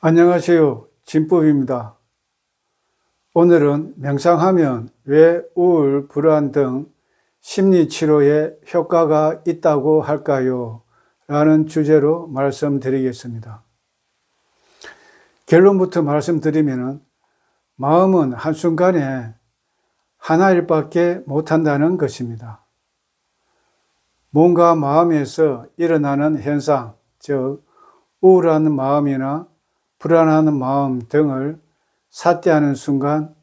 안녕하세요. 진법입니다. 오늘은 명상하면 왜 우울, 불안 등 심리치료에 효과가 있다고 할까요? 라는 주제로 말씀드리겠습니다. 결론부터 말씀드리면 마음은 한순간에 하나일밖에 못한다는 것입니다. 뭔가 마음에서 일어나는 현상, 즉 우울한 마음이나 불안한 마음 등을 삿대하는 순간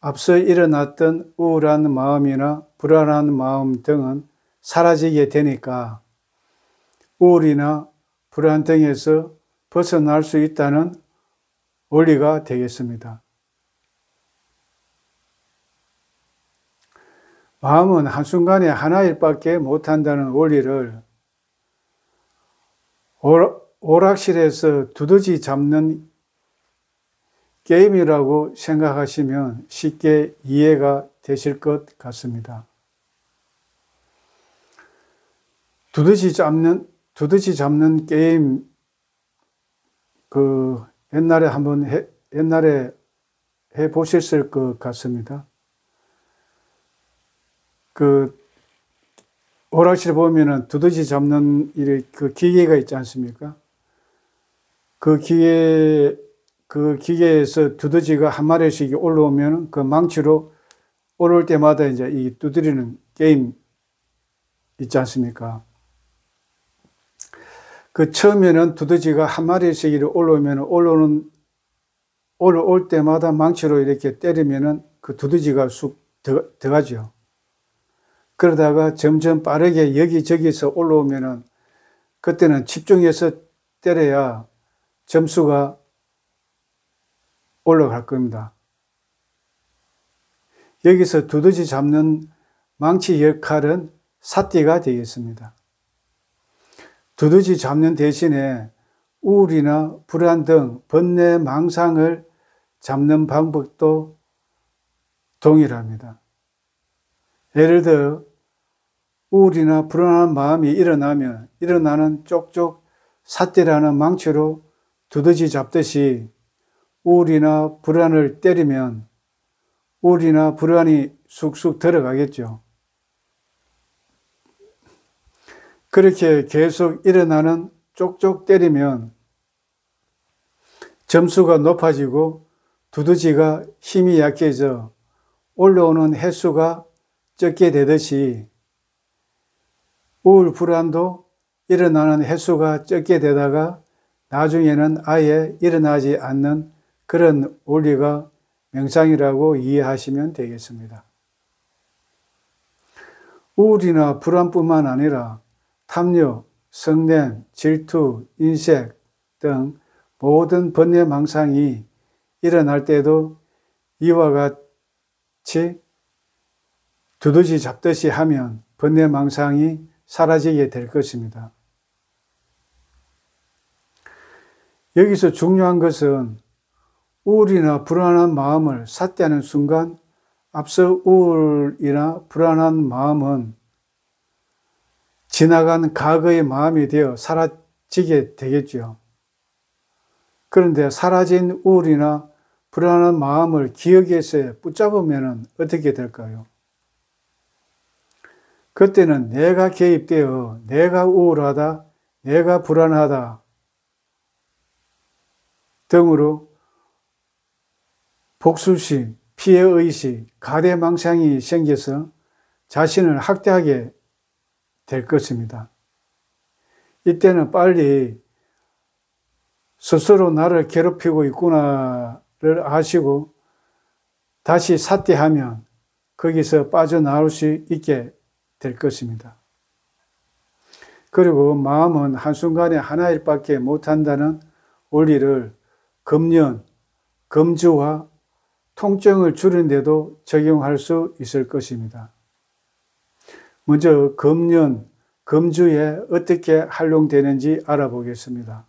앞서 일어났던 우울한 마음이나 불안한 마음 등은 사라지게 되니까 우울이나 불안 등에서 벗어날 수 있다는 원리가 되겠습니다. 마음은 한순간에 하나일밖에 못한다는 원리를 오락실에서 두더지 잡는 게임이라고 생각하시면 쉽게 이해가 되실 것 같습니다. 두더지 잡는 게임, 옛날에 해 보셨을 것 같습니다. 오락실에 보면은 두더지 잡는 그 기계가 있지 않습니까? 그 기계에서 두더지가 한 마리씩 올라오면 그 망치로 올라올 때마다 이제 이 두드리는 게임 있지 않습니까? 처음에는 두더지가 한 마리씩 올라오면 올라올 때마다 망치로 이렇게 때리면은 그 두더지가 쑥 들어가죠. 그러다가 점점 빠르게 여기저기서 올라오면은 그때는 집중해서 때려야 점수가 올라갈 겁니다. 여기서 두더지 잡는 망치 역할은 삿대가 되겠습니다. 두더지 잡는 대신에 우울이나 불안 등 번뇌 망상을 잡는 방법도 동일합니다. 예를 들어 우울이나 불안한 마음이 일어나는 쪽쪽 삿대라는 망치로 두더지 잡듯이 우울이나 불안을 때리면 우울이나 불안이 쑥쑥 들어가겠죠. 그렇게 계속 일어나는 쪽쪽 때리면 점수가 높아지고 두더지가 힘이 약해져 올라오는 횟수가 적게 되듯이 우울, 불안도 일어나는 횟수가 적게 되다가 나중에는 아예 일어나지 않는 그런 원리가 명상이라고 이해하시면 되겠습니다. 우울이나 불안뿐만 아니라 탐욕, 성냄, 질투, 인색 등 모든 번뇌 망상이 일어날 때도 이와 같이 두더지 잡듯이 하면 번뇌 망상이 사라지게 될 것입니다. 여기서 중요한 것은 우울이나 불안한 마음을 삿대하는 순간 앞서 우울이나 불안한 마음은 지나간 과거의 마음이 되어 사라지게 되겠죠. 그런데 사라진 우울이나 불안한 마음을 기억에서 붙잡으면 어떻게 될까요? 그때는 내가 개입되어 내가 우울하다, 내가 불안하다 등으로 복수심, 피해의식, 가대망상이 생겨서 자신을 학대하게 될 것입니다. 이때는 빨리 스스로 나를 괴롭히고 있구나를 아시고 다시 삿대하면 거기서 빠져나올 수 있게 될 것입니다. 그리고 마음은 한순간에 하나일밖에 못한다는 원리를 금연, 금주와 통증을 줄이는 데도 적용할 수 있을 것입니다. 먼저 금연, 금주에 어떻게 활용되는지 알아보겠습니다.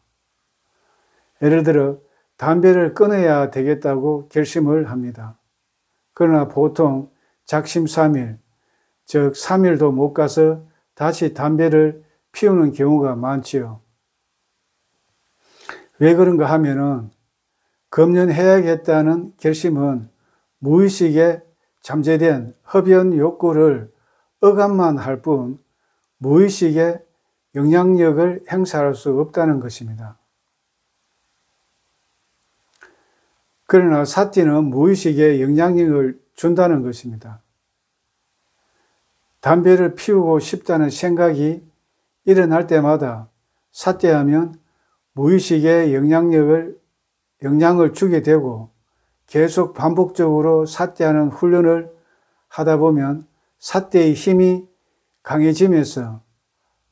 예를 들어 담배를 끊어야 되겠다고 결심을 합니다. 그러나 보통 작심삼일, 즉 3일도 못 가서 다시 담배를 피우는 경우가 많지요. 왜 그런가 하면은 금연해야겠다는 결심은 무의식에 잠재된 흡연 욕구를 억압만 할 뿐 무의식에 영향력을 행사할 수 없다는 것입니다. 그러나 사티는 무의식에 영향력을 준다는 것입니다. 담배를 피우고 싶다는 생각이 일어날 때마다 사티하면 무의식에 영향을 주게 되고 계속 반복적으로 사티하는 훈련을 하다 보면 사티의 힘이 강해지면서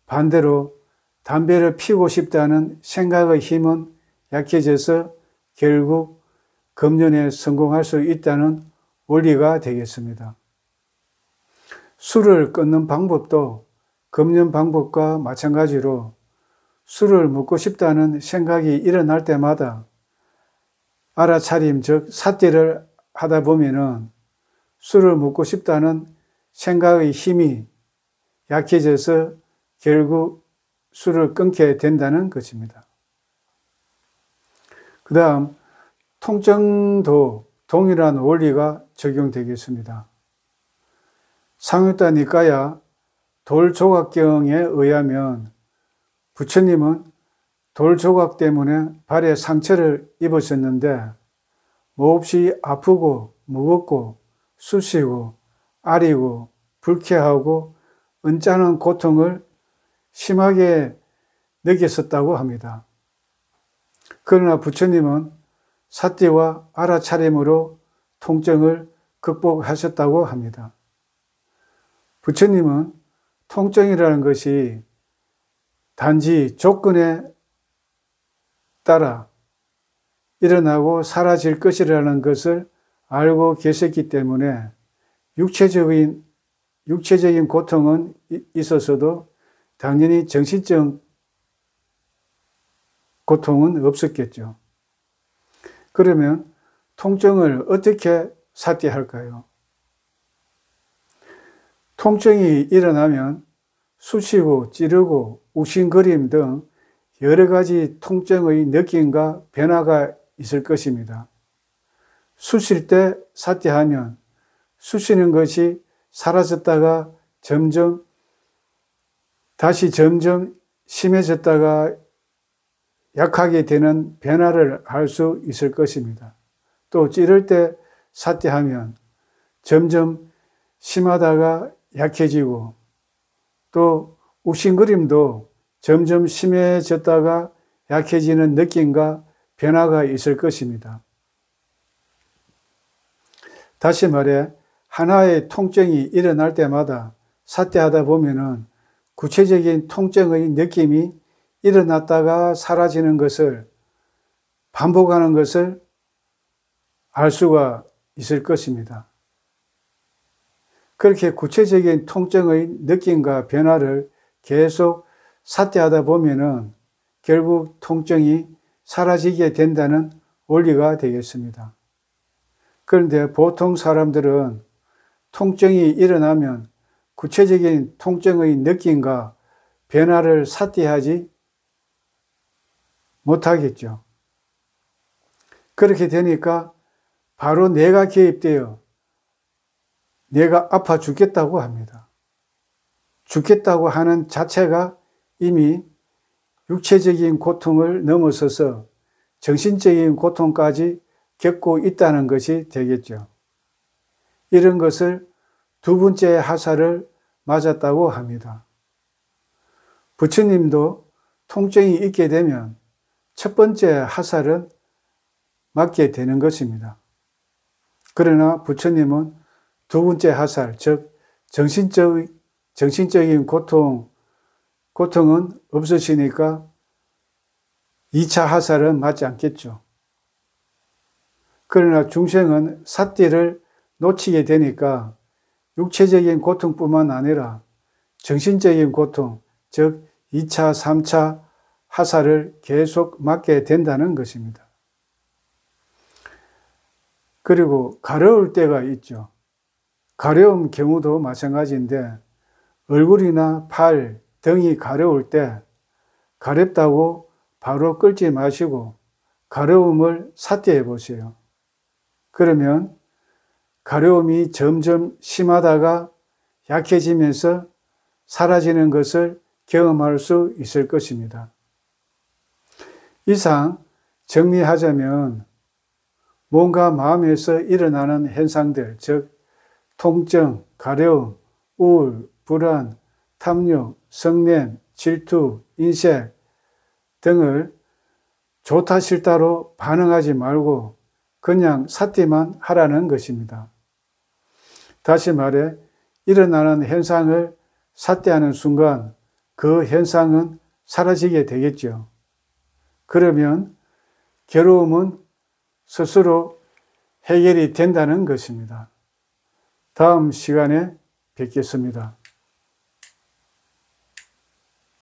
반대로 담배를 피우고 싶다는 생각의 힘은 약해져서 결국 금연에 성공할 수 있다는 원리가 되겠습니다. 술을 끊는 방법도 금연 방법과 마찬가지로 술을 먹고 싶다는 생각이 일어날 때마다 알아차림, 즉 사티를 하다 보면은 술을 먹고 싶다는 생각의 힘이 약해져서 결국 술을 끊게 된다는 것입니다. 그 다음 통증도 동일한 원리가 적용되겠습니다. 상유타 니까야 돌조각경에 의하면 부처님은 돌조각 때문에 발에 상처를 입으셨는데 몹시 아프고 무겁고 쑤시고 아리고 불쾌하고 언짢은 고통을 심하게 느꼈었다고 합니다. 그러나 부처님은 사티와 알아차림으로 통증을 극복하셨다고 합니다. 부처님은 통증이라는 것이 단지 조건에 따라 일어나고 사라질 것이라는 것을 알고 계셨기 때문에 육체적인 고통은 있었어도 당연히 정신적 고통은 없었겠죠. 그러면 통증을 어떻게 사티할까요? 통증이 일어나면 쑤시고 찌르고 욱신거림 등 여러 가지 통증의 느낌과 변화가 있을 것입니다. 쑤실 때 사티하면 쑤시는 것이 사라졌다가 다시 점점 심해졌다가 약하게 되는 변화를 알 수 있을 것입니다. 또 찌를 때 사티하면 점점 심하다가 약해지고 또 욱신거림도 점점 심해졌다가 약해지는 느낌과 변화가 있을 것입니다. 다시 말해 하나의 통증이 일어날 때마다 사티하다 보면은 구체적인 통증의 느낌이 일어났다가 사라지는 것을 반복하는 것을 알 수가 있을 것입니다. 그렇게 구체적인 통증의 느낌과 변화를 계속 사티하다 보면은 결국 통증이 사라지게 된다는 원리가 되겠습니다. 그런데 보통 사람들은 통증이 일어나면 구체적인 통증의 느낌과 변화를 사티하지 못하겠죠. 그렇게 되니까 바로 뇌가 개입되어 내가 아파 죽겠다고 합니다. 죽겠다고 하는 자체가 이미 육체적인 고통을 넘어서서 정신적인 고통까지 겪고 있다는 것이 되겠죠. 이런 것을 두 번째 하사를 맞았다고 합니다. 부처님도 통증이 있게 되면 첫 번째 하사를 맞게 되는 것입니다. 그러나 부처님은 두 번째 하살, 즉 정신적인 고통은 없으시니까 2차 하살은 맞지 않겠죠. 그러나 중생은 사티를 놓치게 되니까 육체적인 고통뿐만 아니라 정신적인 고통, 즉 2차, 3차 하사를 계속 맞게 된다는 것입니다. 그리고 가려울 때가 있죠. 가려운 경우도 마찬가지인데 얼굴이나 팔, 등이 가려울 때 가렵다고 바로 끌지 마시고 가려움을 삿대해 보세요. 그러면 가려움이 점점 심하다가 약해지면서 사라지는 것을 경험할 수 있을 것입니다. 이상 정리하자면 몸과 마음에서 일어나는 현상들, 즉 통증, 가려움, 우울, 불안, 탐욕, 성냄, 질투, 인색 등을 좋다 싫다로 반응하지 말고 그냥 삿대만 하라는 것입니다. 다시 말해 일어나는 현상을 삿대하는 순간 그 현상은 사라지게 되겠죠. 그러면 괴로움은 스스로 해결이 된다는 것입니다. 다음 시간에 뵙겠습니다.